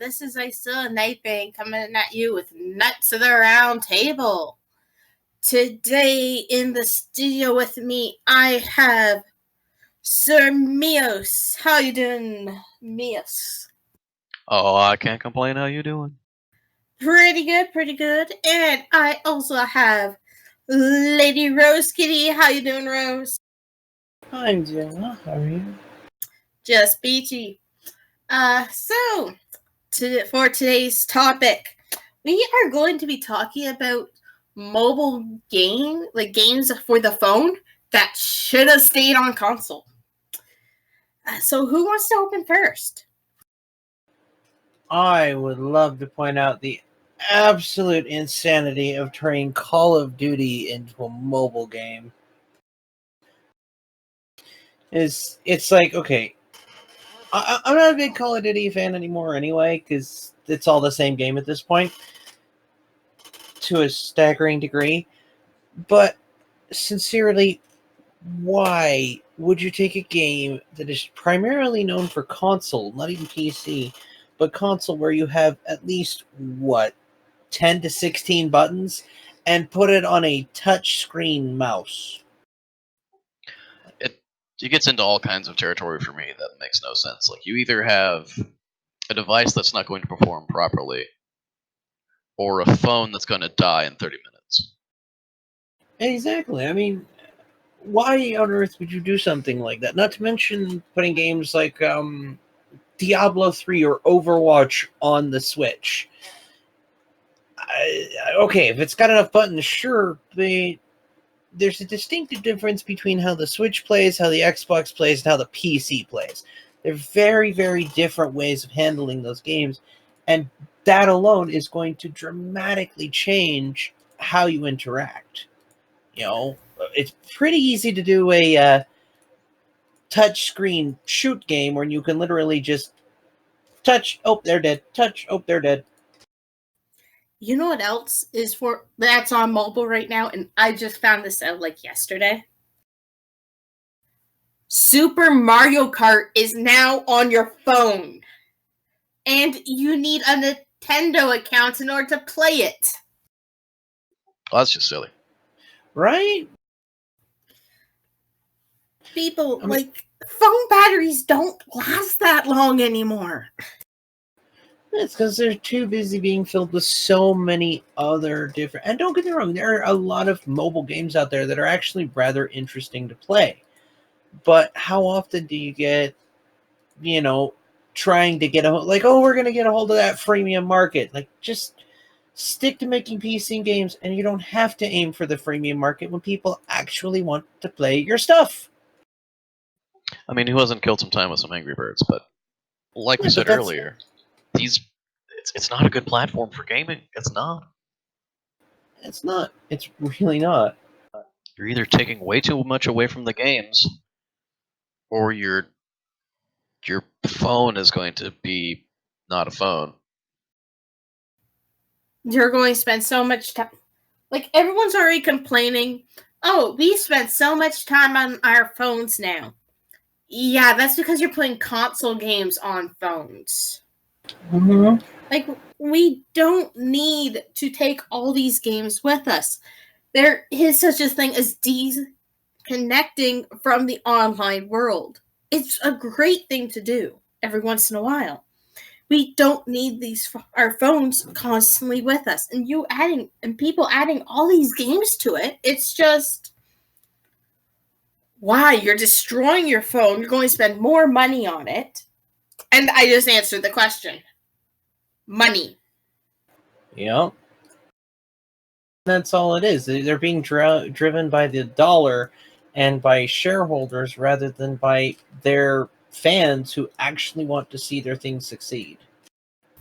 This is Iceilla Nightbane coming at you with Nuts of the Round Table. Today in the studio with me, I have Sir Mios. How you doing, Mios? Oh, I can't complain. How you doing? Pretty good. And I also have Lady RoseKitty. How you doing, Rose? I'm doing well. How are you? Just peachy. For today's topic, we are going to be talking about mobile games for the phone that should have stayed on console. So who wants to open first? I would love to point out the absolute insanity of turning Call of Duty into a mobile game. It's like, okay, I'm not a big Call of Duty fan anymore anyway, because it's all the same game at this point, to a staggering degree. But sincerely, why would you take a game that is primarily known for console, not even PC, but console, where you have at least, 10 to 16 buttons, and put it on a touchscreen mouse? It gets into all kinds of territory for me that makes no sense. Like, you either have a device that's not going to perform properly, or a phone that's going to die in 30 minutes. Exactly. I mean, why on earth would you do something like that? Not to mention putting games like Diablo 3 or Overwatch on the Switch. Okay, if it's got enough buttons, sure, there's a distinctive difference between how the Switch plays, how the Xbox plays, and how the PC plays. They're very, very different ways of handling those games, and that alone is going to dramatically change how you interact. You know, it's pretty easy to do a touchscreen shoot game where you can literally just touch, oh, they're dead, touch, oh, they're dead. You know what else is that's on mobile right now, and I just found this out like yesterday? Super Mario Kart is now on your phone. And you need a Nintendo account in order to play it. Well, that's just silly. Right? People, phone batteries don't last that long anymore. It's because they're too busy being filled with so many other different... And don't get me wrong, there are a lot of mobile games out there that are actually rather interesting to play. But how often do you get, trying to get we're going to get a hold of that freemium market. Like, just stick to making PC games, and you don't have to aim for the freemium market when people actually want to play your stuff. I mean, who hasn't killed some time with some Angry Birds? But like we said earlier, it's not a good platform for gaming. It's not. It's not. It's really not. You're either taking way too much away from the games, or your phone is going to be not a phone. You're going to spend so much time. Like, everyone's already complaining, oh, we spend so much time on our phones now. Yeah, that's because you're playing console games on phones. Mm-hmm. Like, we don't need to take all these games with us. There is such a thing as disconnecting from the online world. It's a great thing to do every once in a while. We don't need our phones constantly with us, and people adding all these games to it. It's just, why? You're destroying your phone. You're going to spend more money on it. And I just answered the question. Money. Yep. That's all it is. They're being driven by the dollar and by shareholders rather than by their fans who actually want to see their things succeed.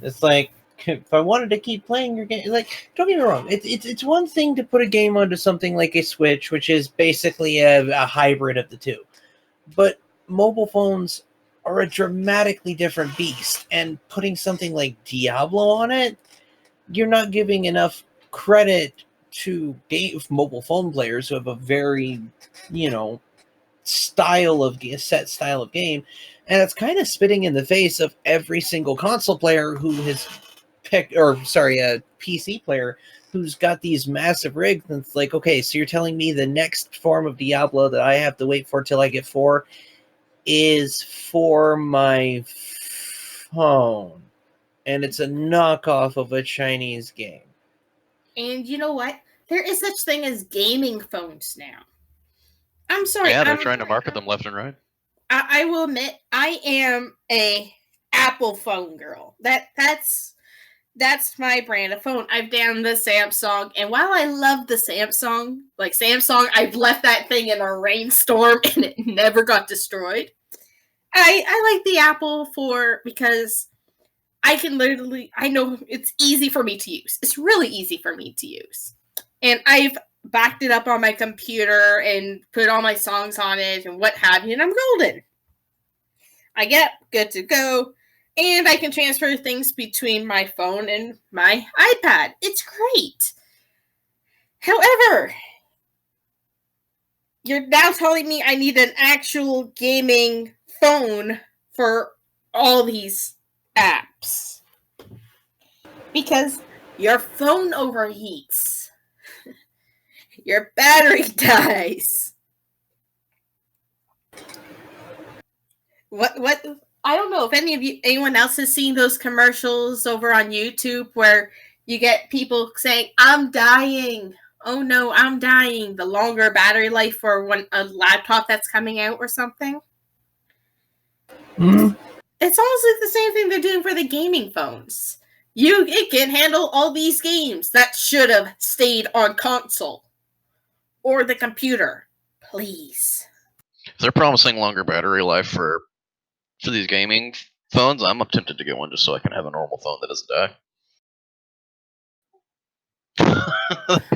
It's like, if I wanted to keep playing your game, like, don't get me wrong, it's one thing to put a game onto something like a Switch, which is basically a hybrid of the two. But mobile phones are a dramatically different beast, and putting something like Diablo on it, you're not giving enough credit to mobile phone players who have a very, set style of game, And it's kind of spitting in the face of every single console player who has picked, or sorry, a PC player who's got these massive rigs. And it's like, okay, so you're telling me the next form of Diablo that I have to wait for till I get 4 is for my phone. And it's a knockoff of a Chinese game. And you know what? There is such thing as gaming phones now. I'm sorry. Yeah, they're trying to market them left and right. I will admit, I am a Apple phone girl. That's my brand of phone. I've damned the Samsung, and while I love the Samsung, I've left that thing in a rainstorm and it never got destroyed. I like the Apple because I know it's easy for me to use. It's really easy for me to use. And I've backed it up on my computer and put all my songs on it and what have you, and I'm golden. I get good to go, and I can transfer things between my phone and my iPad. It's great. However, you're now telling me I need an actual gaming phone for all these apps. Because your phone overheats. Your battery dies. What I don't know if anyone else has seen those commercials over on YouTube where you get people saying, "I'm dying. Oh no, I'm dying." The longer battery life for a laptop that's coming out or something. Mm-hmm. It's almost like the same thing they're doing for the gaming phones. It can handle all these games that should have stayed on console or the computer. Please. If they're promising longer battery life for these gaming phones, I'm tempted to get one just so I can have a normal phone that doesn't die.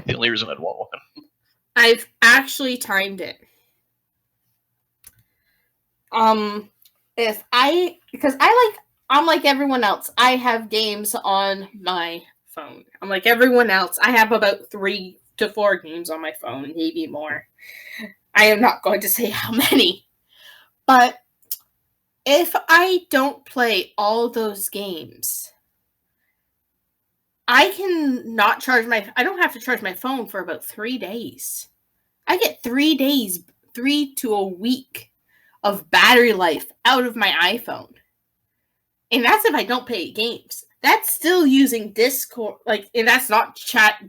The only reason I'd want one. I've actually timed it. I'm like everyone else. I have games on my phone. I'm like everyone else. I have about 3 to 4 games on my phone, maybe more. I am not going to say how many. But if I don't play all those games, I don't have to charge my phone for about 3 days. I get 3 days, 3 to a week of battery life out of my iPhone. And that's if I don't play games. That's still using Discord, and that's not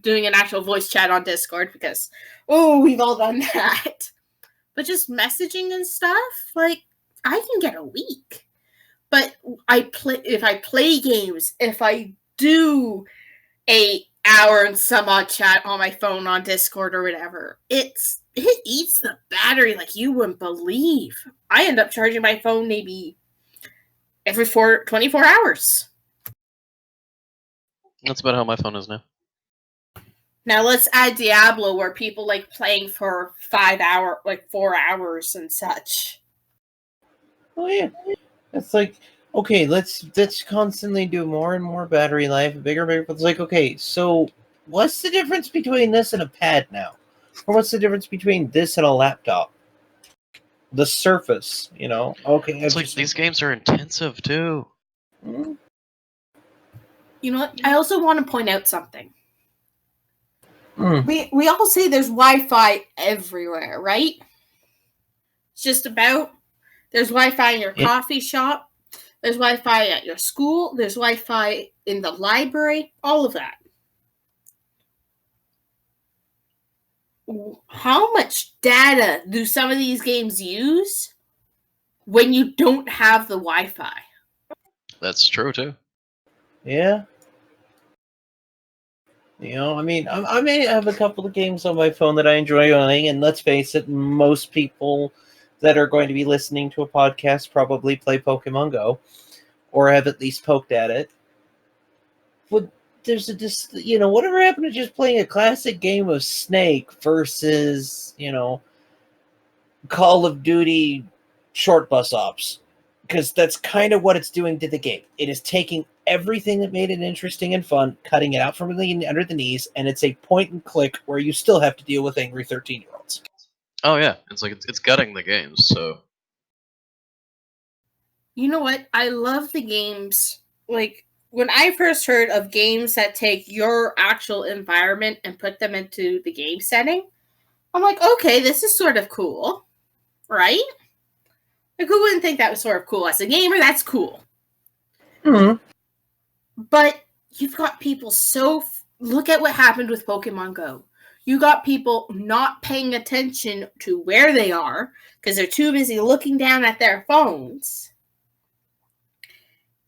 doing an actual voice chat on Discord because, we've all done that. But just messaging and stuff, I can get a week. But if I play games, if I do a hour and some odd chat on my phone on Discord or whatever, it eats the battery like you wouldn't believe. I end up charging my phone maybe every 24 hours. That's about how my phone is now. Now let's add Diablo where people like playing for 4 hours and such. Oh yeah. It's like, okay, let's constantly do more and more battery life, bigger. It's like, okay, so what's the difference between this and a pad now? Or what's the difference between this and a laptop? The Surface, Okay. It's like these games are intensive too. Hmm? You know what? I also want to point out something. Mm. We all say there's Wi-Fi everywhere, right? It's just about there's Wi-Fi in your coffee shop, there's Wi-Fi at your school, there's Wi-Fi in the library, all of that. How much data do some of these games use when you don't have the Wi-Fi? That's true too. Yeah. I may have a couple of games on my phone that I enjoy playing, and let's face it, most people that are going to be listening to a podcast probably play Pokemon Go, or have at least poked at it. But there's whatever happened to just playing a classic game of Snake versus, Call of Duty short bus ops? Because that's kind of what it's doing to the game. It is taking everything that made it interesting and fun, cutting it out from under the knees, and it's a point and click where you still have to deal with angry 13-year-olds. Oh yeah, it's like it's gutting the games. So You know what? I love the games. Like, when I first heard of games that take your actual environment and put them into the game setting, I'm like, okay, this is sort of cool, right? Like, who wouldn't think that was sort of cool? As a gamer, that's cool. Hmm. But you've got people look at what happened with Pokemon Go. You got people not paying attention to where they are because they're too busy looking down at their phones.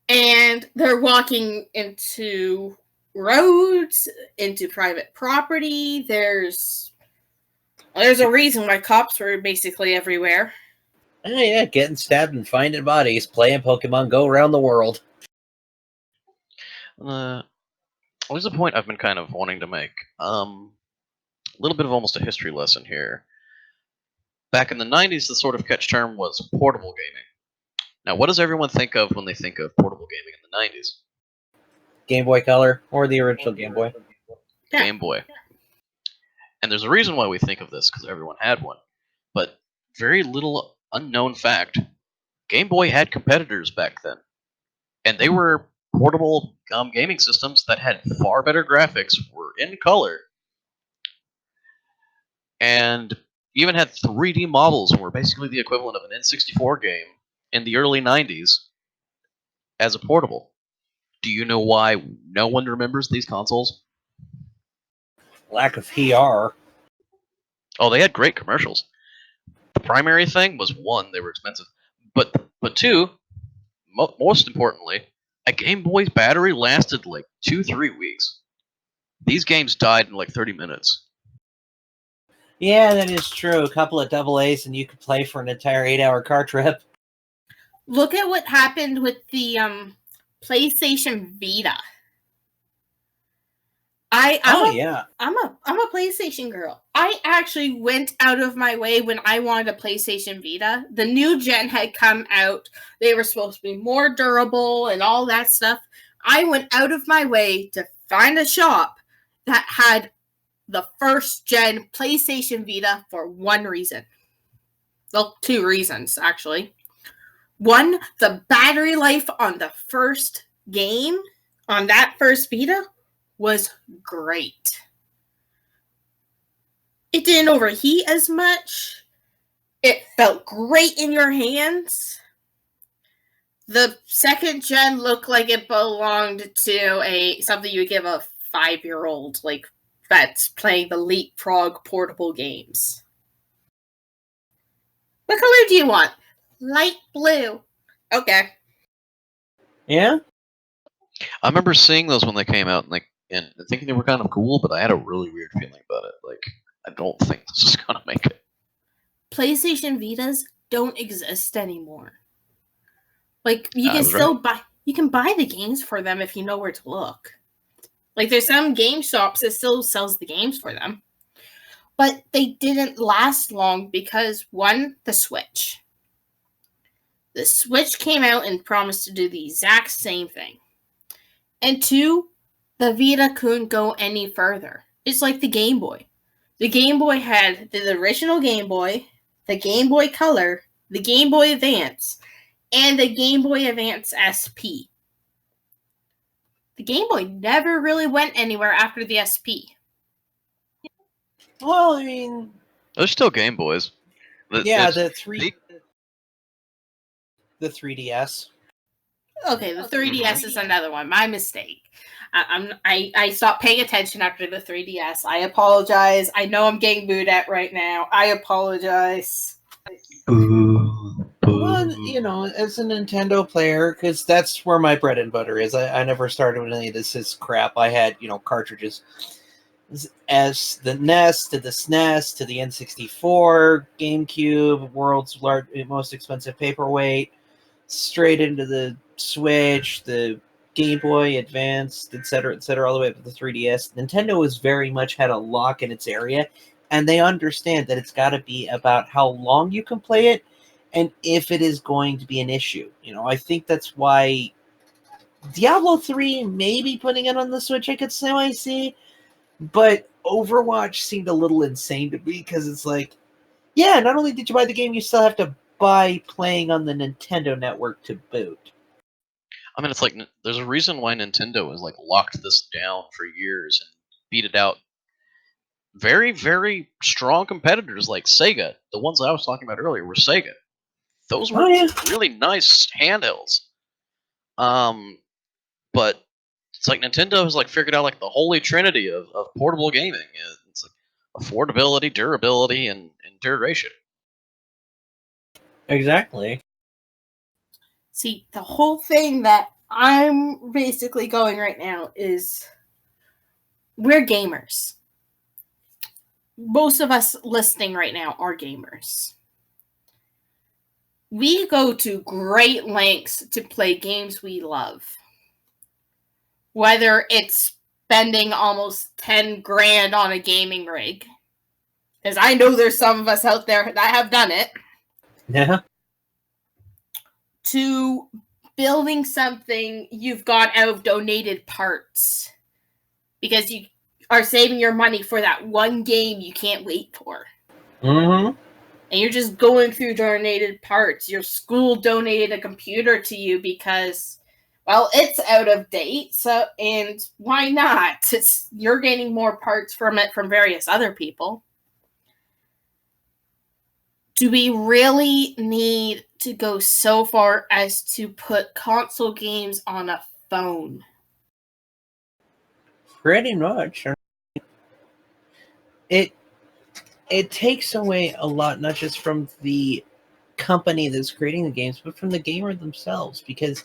And they're walking into roads, into private property. There's a reason why cops were basically everywhere. Oh, yeah, getting stabbed and finding bodies, playing Pokemon Go around the world. There's a point I've been kind of wanting to make. A little bit of almost a history lesson here. Back in the 90s, the sort of catch term was portable gaming. Now, what does everyone think of when they think of portable gaming in the 90s? Game Boy Color, or the original Game Boy. Yeah. Game Boy. And there's a reason why we think of this, because everyone had one. But very little unknown fact, Game Boy had competitors back then. And they were portable gaming systems that had far better graphics, were in color, and even had 3D models and were basically the equivalent of an N64 game in the early 90s as a portable. Do you know why no one remembers these consoles? Lack of PR. Oh, they had great commercials. The primary thing was, one, they were expensive, but two, most importantly, a Game Boy's battery lasted like 2-3 weeks. These games died in like 30 minutes. Yeah, that is true. A couple of AA's and you could play for an entire 8-hour car trip. Look at what happened with the PlayStation Vita. I'm a PlayStation girl. I actually went out of my way when I wanted a PlayStation Vita. The new gen had come out. They were supposed to be more durable and all that stuff. I went out of my way to find a shop that had the first gen PlayStation Vita for one reason. Well, two reasons, actually. One, the battery life on the first game, on that first Vita, was great. It didn't overheat as much. It felt great in your hands. The second gen looked like it belonged to something you would give a 5-year-old, like, that's playing the Leapfrog portable games. What color do you want? Light blue. Okay. Yeah? I remember seeing those when they came out and thinking they were kind of cool, but I had a really weird feeling about it. Like, I don't think this is gonna make it. PlayStation Vitas don't exist anymore. Like, you can still buy the games for them if you know where to look. Like, there's some game shops that still sells the games for them. But they didn't last long because, one, the Switch. The Switch came out and promised to do the exact same thing. And two, the Vita couldn't go any further. It's like the Game Boy. The Game Boy had the original Game Boy, the Game Boy Color, the Game Boy Advance, and the Game Boy Advance SP. The Game Boy never really went anywhere after the SP. Well, I mean... They're still Game Boys. The 3DS. Okay, the 3DS is another one. My mistake. I stopped paying attention after the 3DS. I apologize. I know I'm getting booed at right now. I apologize. Well, you know, as a Nintendo player, because that's where my bread and butter is. I never started with any of this crap. I had, cartridges. As the NES to the SNES to the N64, GameCube, world's most expensive paperweight, straight into the Switch, the Game Boy Advance, etc., all the way up to the 3DS. Nintendo has very much had a lock in its area, and they understand that it's got to be about how long you can play it and if it is going to be an issue. I think that's why Diablo 3 maybe putting it on the Switch I could see, but Overwatch seemed a little insane to me because it's like, yeah, not only did you buy the game, you still have to by playing on the Nintendo network to boot. I mean, it's like there's a reason why Nintendo has like locked this down for years and beat it out. Very, very strong competitors like Sega, the ones I was talking about earlier, were Sega. Those were really nice handhelds. But it's like Nintendo has like figured out like the holy trinity of portable gaming. It's like affordability, durability, and duration. Exactly. See, the whole thing that I'm basically going right now is we're gamers. Most of us listening right now are gamers. We go to great lengths to play games we love. Whether it's spending almost 10 grand on a gaming rig, because I know there's some of us out there that have done it. Yeah. To building something you've got out of donated parts because you are saving your money for that one game you can't wait for. Mm-hmm. And you're just going through donated parts. Your school donated a computer to you because, well, it's out of date. So, and why not? You're getting more parts from it from various other people. Do we really need to go so far as to put console games on a phone? Pretty much. It takes away a lot, not just from the company that's creating the games, but from the gamer themselves. Because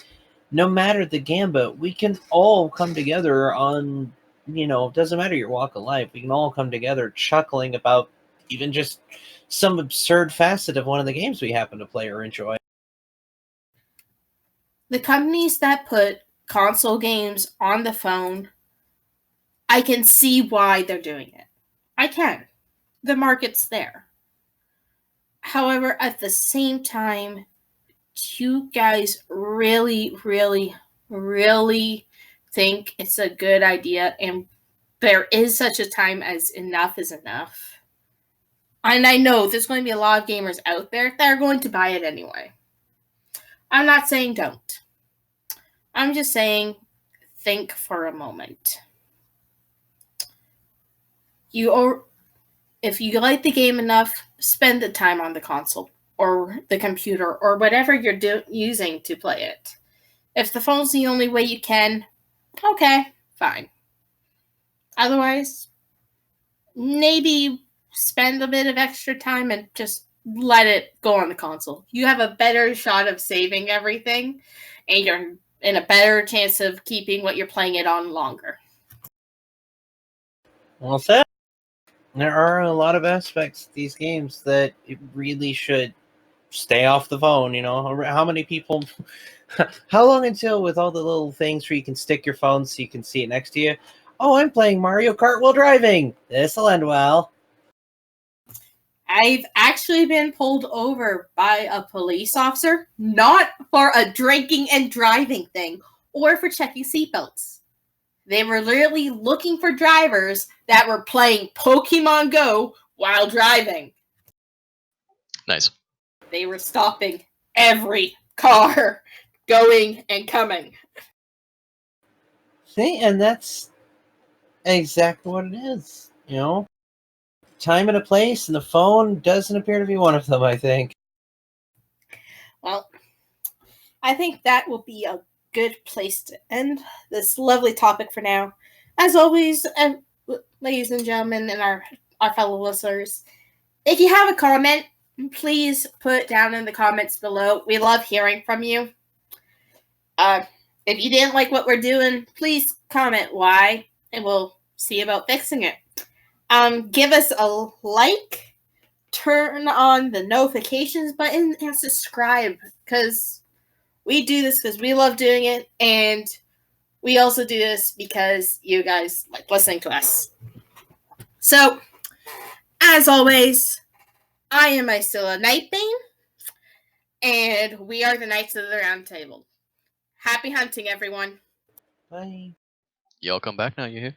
no matter the gambit, we can all come together on, it doesn't matter your walk of life. We can all come together chuckling about even just some absurd facet of one of the games we happen to play or enjoy. The companies that put console games on the phone, I can see why they're doing it. I can. The market's there. However, at the same time, do you guys really, really, really think it's a good idea and there is such a time as enough is enough? And I know there's going to be a lot of gamers out there that are going to buy it anyway. I'm not saying don't. I'm just saying think for a moment. If you like the game enough, spend the time on the console or the computer or whatever you're using to play it. If the phone's the only way you can, okay, fine. Otherwise, maybe spend a bit of extra time and just let it go on the console. You have a better shot of saving everything, and you're in a better chance of keeping what you're playing it on longer. Well said. There are a lot of aspects to these games that it really should stay off the phone. How many people... How long until with all the little things where you can stick your phone so you can see it next to you? Oh, I'm playing Mario Kart while driving. This'll end well. I've actually been pulled over by a police officer, not for a drinking and driving thing or for checking seatbelts. They were literally looking for drivers that were playing Pokemon Go while driving. Nice. They were stopping every car going and coming. See, and that's exactly what it is. Time and a place, and the phone doesn't appear to be one of them, I think. Well, I think that will be a good place to end this lovely topic for now. As always, ladies and gentlemen, and our fellow listeners, if you have a comment, please put down in the comments below. We love hearing from you. If you didn't like what we're doing, please comment why, and we'll see about fixing it. Give us a like, turn on the notifications button, and subscribe, because we do this because we love doing it, and we also do this because you guys like listening to us. So, as always, I am Iceilla Nightbane, and we are the Knights of the Round Table. Happy hunting, everyone. Bye. Y'all come back now, you hear?